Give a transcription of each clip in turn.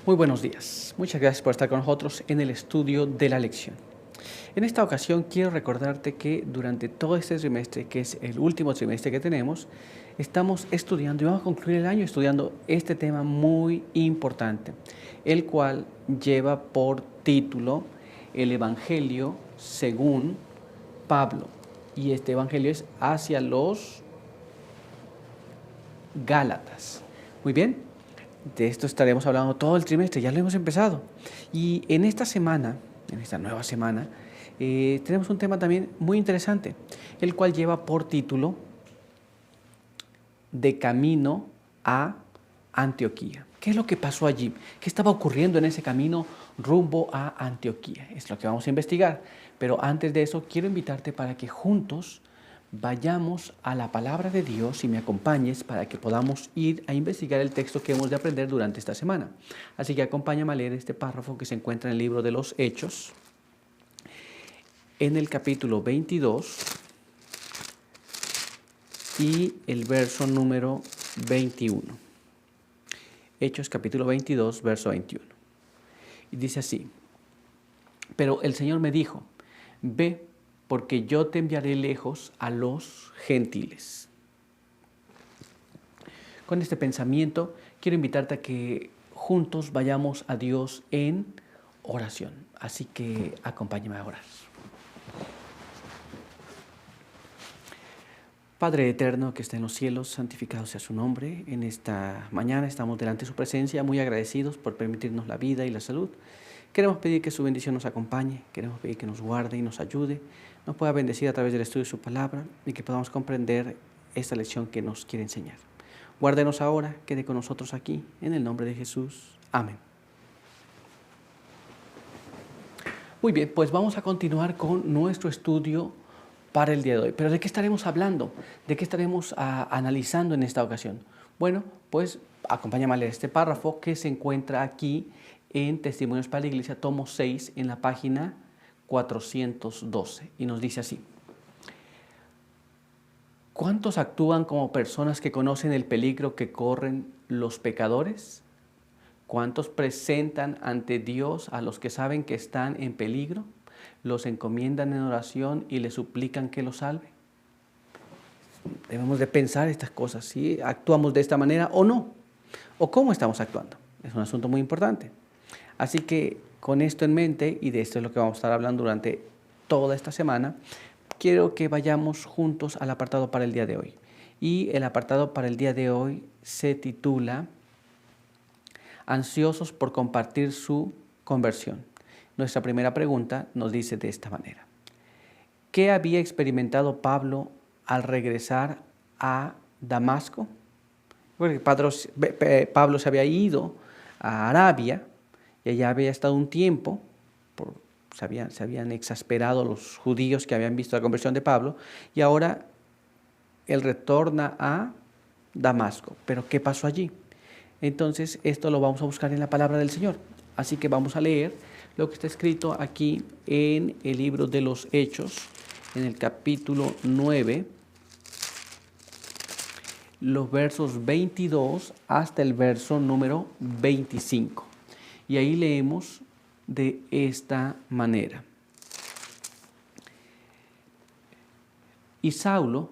Muy buenos días. Muchas gracias por estar con nosotros en el estudio de la lección. En esta ocasión quiero recordarte que durante todo este trimestre, que es el último trimestre que tenemos, estamos estudiando y vamos a concluir el año estudiando este tema muy importante, el cual lleva por título el Evangelio según Pablo. Y este Evangelio es hacia los Gálatas. Muy bien, de esto estaremos hablando todo el trimestre, ya lo hemos empezado. Y en esta semana, en esta nueva semana, tenemos un tema también muy interesante, el cual lleva por título De camino a Antioquía. ¿Qué es lo que pasó allí? ¿Qué estaba ocurriendo en ese camino rumbo a Antioquía? Es lo que vamos a investigar. Pero antes de eso, quiero invitarte para que juntos vayamos a la palabra de Dios y me acompañes para que podamos ir a investigar el texto que hemos de aprender durante esta semana. Así que acompáñame a leer este párrafo que se encuentra en el libro de los Hechos, en el capítulo 22 y el verso número 21. Hechos capítulo 22, verso 21. Y dice así: pero el Señor me dijo, ve, porque yo te enviaré lejos a los gentiles. Con este pensamiento quiero invitarte a que juntos vayamos a Dios en oración. Así que acompáñame a orar. Padre eterno que está en los cielos, santificado sea su nombre. En esta mañana estamos delante de su presencia, muy agradecidos por permitirnos la vida y la salud. Queremos pedir que su bendición nos acompañe, queremos pedir que nos guarde y nos ayude, nos pueda bendecir a través del estudio de su palabra y que podamos comprender esta lección que nos quiere enseñar. Guárdenos ahora, quede con nosotros aquí, en el nombre de Jesús. Amén. Muy bien, pues vamos a continuar con nuestro estudio para el día de hoy. Pero ¿de qué estaremos hablando? ¿De qué estaremos analizando en esta ocasión? Bueno, pues acompáñame a leer este párrafo que se encuentra aquí en Testimonios para la Iglesia, tomo 6, en la página 412. Y nos dice así: ¿cuántos actúan como personas que conocen el peligro que corren los pecadores? ¿Cuántos presentan ante Dios a los que saben que están en peligro? Los encomiendan en oración y les suplican que los salve. Debemos de pensar estas cosas, si actuamos de esta manera o no, o cómo estamos actuando. Es un asunto muy importante. Así que con esto en mente, y de esto es lo que vamos a estar hablando durante toda esta semana, quiero que vayamos juntos al apartado para el día de hoy. Y el apartado para el día de hoy se titula Ansiosos por compartir su conversión. Nuestra primera pregunta nos dice de esta manera: ¿qué había experimentado Pablo al regresar a Damasco? Porque Pablo se había ido a Arabia y allá había estado un tiempo, se habían exasperado los judíos que habían visto la conversión de Pablo, y ahora él retorna a Damasco. ¿Pero qué pasó allí? Entonces esto lo vamos a buscar en la palabra del Señor. Así que vamos a leer lo que está escrito aquí en el libro de los Hechos, en el capítulo 9, los versos 22 hasta el verso número 25. Y ahí leemos de esta manera: y Saulo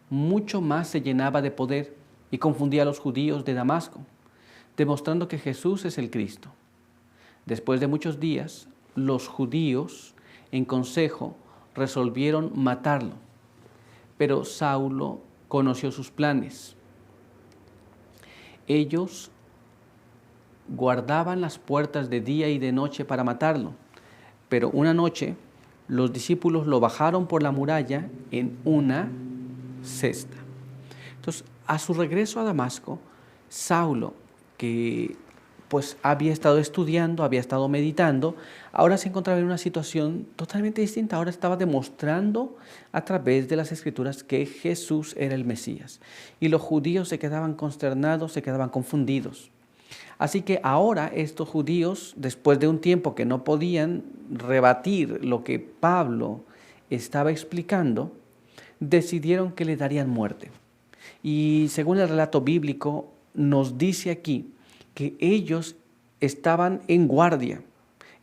mucho más se llenaba de poder y confundía a los judíos de Damasco, demostrando que Jesús es el Cristo. Después de muchos días, los judíos en consejo resolvieron matarlo, pero Saulo conoció sus planes. Ellos guardaban las puertas de día y de noche para matarlo, pero una noche los discípulos lo bajaron por la muralla en una cesta. Entonces, a su regreso a Damasco, Saulo, que pues había estado estudiando, había estado meditando, ahora se encontraba en una situación totalmente distinta. Ahora estaba demostrando a través de las Escrituras que Jesús era el Mesías. Y los judíos se quedaban consternados, se quedaban confundidos. Así que ahora estos judíos, después de un tiempo que no podían rebatir lo que Pablo estaba explicando, decidieron que le darían muerte. Y según el relato bíblico, nos dice aquí que ellos estaban en guardia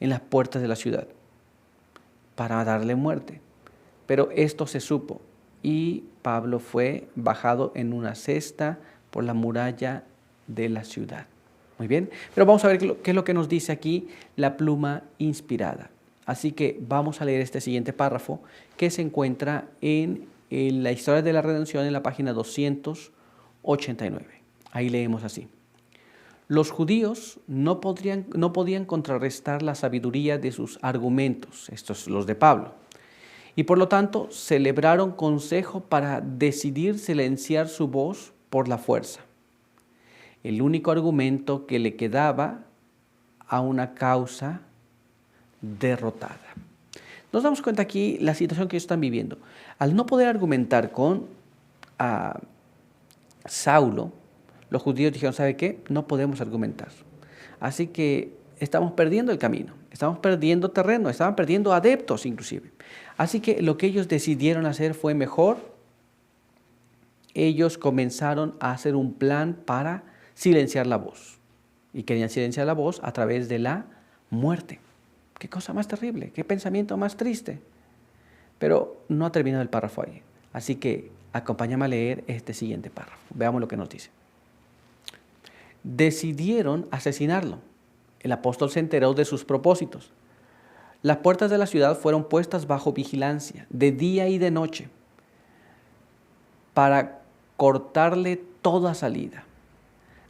en las puertas de la ciudad para darle muerte. Pero esto se supo y Pablo fue bajado en una cesta por la muralla de la ciudad. Muy bien, pero vamos a ver qué es lo que nos dice aquí la pluma inspirada. Así que vamos a leer este siguiente párrafo que se encuentra en la historia de la redención en la página 289. Ahí leemos así. Los judíos no podían contrarrestar la sabiduría de sus argumentos, estos los de Pablo, y por lo tanto celebraron consejo para decidir silenciar su voz por la fuerza. El único argumento que le quedaba a una causa derrotada. Nos damos cuenta aquí la situación que ellos están viviendo. Al no poder argumentar con Saulo, los judíos dijeron, ¿sabe qué? No podemos argumentar. Así que estamos perdiendo el camino, estamos perdiendo terreno, estaban perdiendo adeptos inclusive. Así que lo que ellos decidieron hacer fue mejor. Ellos comenzaron a hacer un plan para silenciar la voz. Y querían silenciar la voz a través de la muerte. Qué cosa más terrible, qué pensamiento más triste. Pero no ha terminado el párrafo ahí. Así que acompáñame a leer este siguiente párrafo. Veamos lo que nos dice. Decidieron asesinarlo. El apóstol se enteró de sus propósitos. Las puertas de la ciudad fueron puestas bajo vigilancia, de día y de noche, para cortarle toda salida.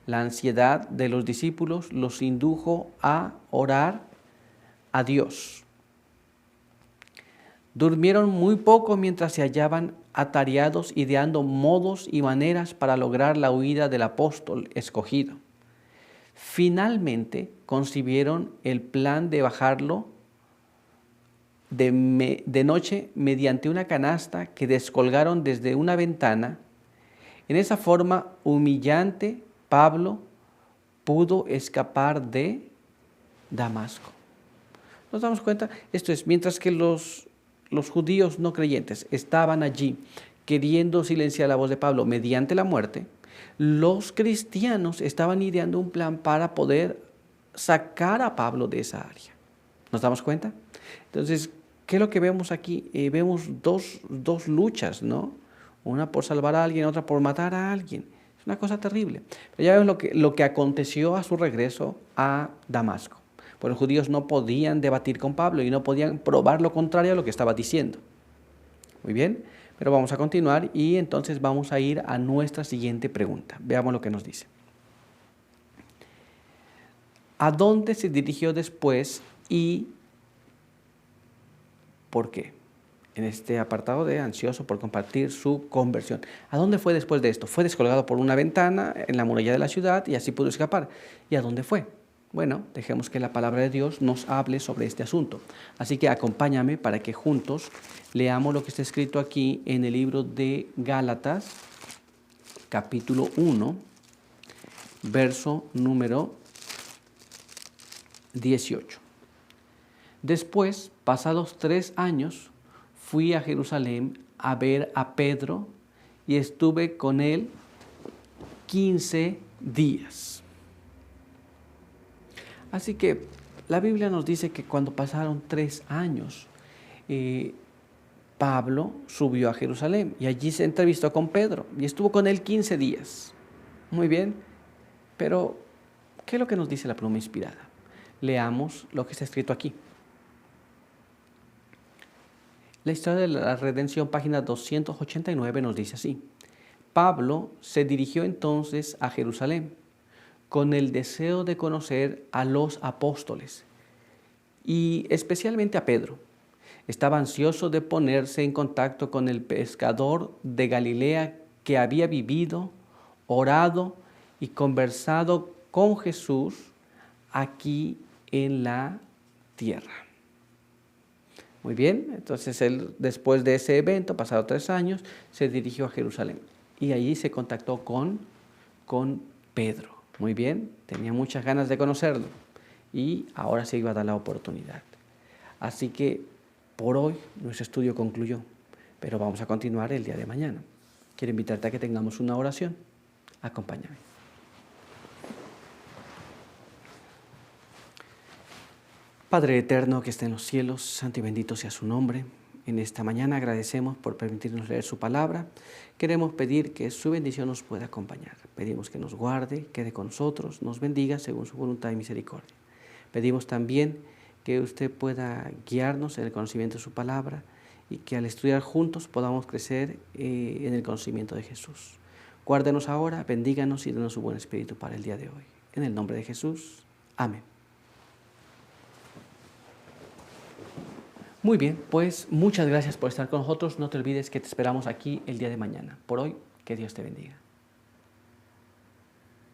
La ansiedad de los discípulos los indujo a orar a Dios. Durmieron muy poco mientras se hallaban atareados ideando modos y maneras para lograr la huida del apóstol escogido. Finalmente concibieron el plan de bajarlo de noche mediante una canasta que descolgaron desde una ventana. En esa forma humillante, Pablo pudo escapar de Damasco. ¿Nos damos cuenta? Esto es, mientras que los judíos no creyentes estaban allí queriendo silenciar la voz de Pablo mediante la muerte, los cristianos estaban ideando un plan para poder sacar a Pablo de esa área. ¿Nos damos cuenta? Entonces, ¿qué es lo que vemos aquí? Vemos dos luchas, ¿no? Una por salvar a alguien, otra por matar a alguien. Es una cosa terrible. Pero ya vemos lo que aconteció a su regreso a Damasco. Pues los judíos no podían debatir con Pablo y no podían probar lo contrario a lo que estaba diciendo. Muy bien, pero vamos a continuar y entonces vamos a ir a nuestra siguiente pregunta. Veamos lo que nos dice. ¿A dónde se dirigió después y por qué? En este apartado de ansioso por compartir su conversión. ¿A dónde fue después de esto? Fue descolgado por una ventana en la muralla de la ciudad y así pudo escapar. ¿Y a dónde fue? Bueno, dejemos que la palabra de Dios nos hable sobre este asunto. Así que acompáñame para que juntos leamos lo que está escrito aquí en el libro de Gálatas, capítulo 1, verso número 18. Después, pasados 3 años, fui a Jerusalén a ver a Pedro y estuve con él 15 días. Así que la Biblia nos dice que cuando pasaron 3 años, Pablo subió a Jerusalén y allí se entrevistó con Pedro y estuvo con él 15 días. Muy bien, pero ¿qué es lo que nos dice la pluma inspirada? Leamos lo que está escrito aquí. La historia de la redención, página 289, nos dice así. Pablo se dirigió entonces a Jerusalén con el deseo de conocer a los apóstoles y especialmente a Pedro. Estaba ansioso de ponerse en contacto con el pescador de Galilea que había vivido, orado y conversado con Jesús aquí en la tierra. Muy bien, entonces él después de ese evento, pasado 3 años, se dirigió a Jerusalén y allí se contactó con Pedro. Muy bien, tenía muchas ganas de conocerlo y ahora se iba a dar la oportunidad. Así que por hoy nuestro estudio concluyó, pero vamos a continuar el día de mañana. Quiero invitarte a que tengamos una oración. Acompáñame. Padre eterno que está en los cielos, santo y bendito sea su nombre. En esta mañana agradecemos por permitirnos leer su palabra. Queremos pedir que su bendición nos pueda acompañar. Pedimos que nos guarde, quede con nosotros, nos bendiga según su voluntad y misericordia. Pedimos también que usted pueda guiarnos en el conocimiento de su palabra y que al estudiar juntos podamos crecer en el conocimiento de Jesús. Guárdenos ahora, bendíganos y denos su buen espíritu para el día de hoy. En el nombre de Jesús. Amén. Muy bien, pues muchas gracias por estar con nosotros. No te olvides que te esperamos aquí el día de mañana. Por hoy, que Dios te bendiga.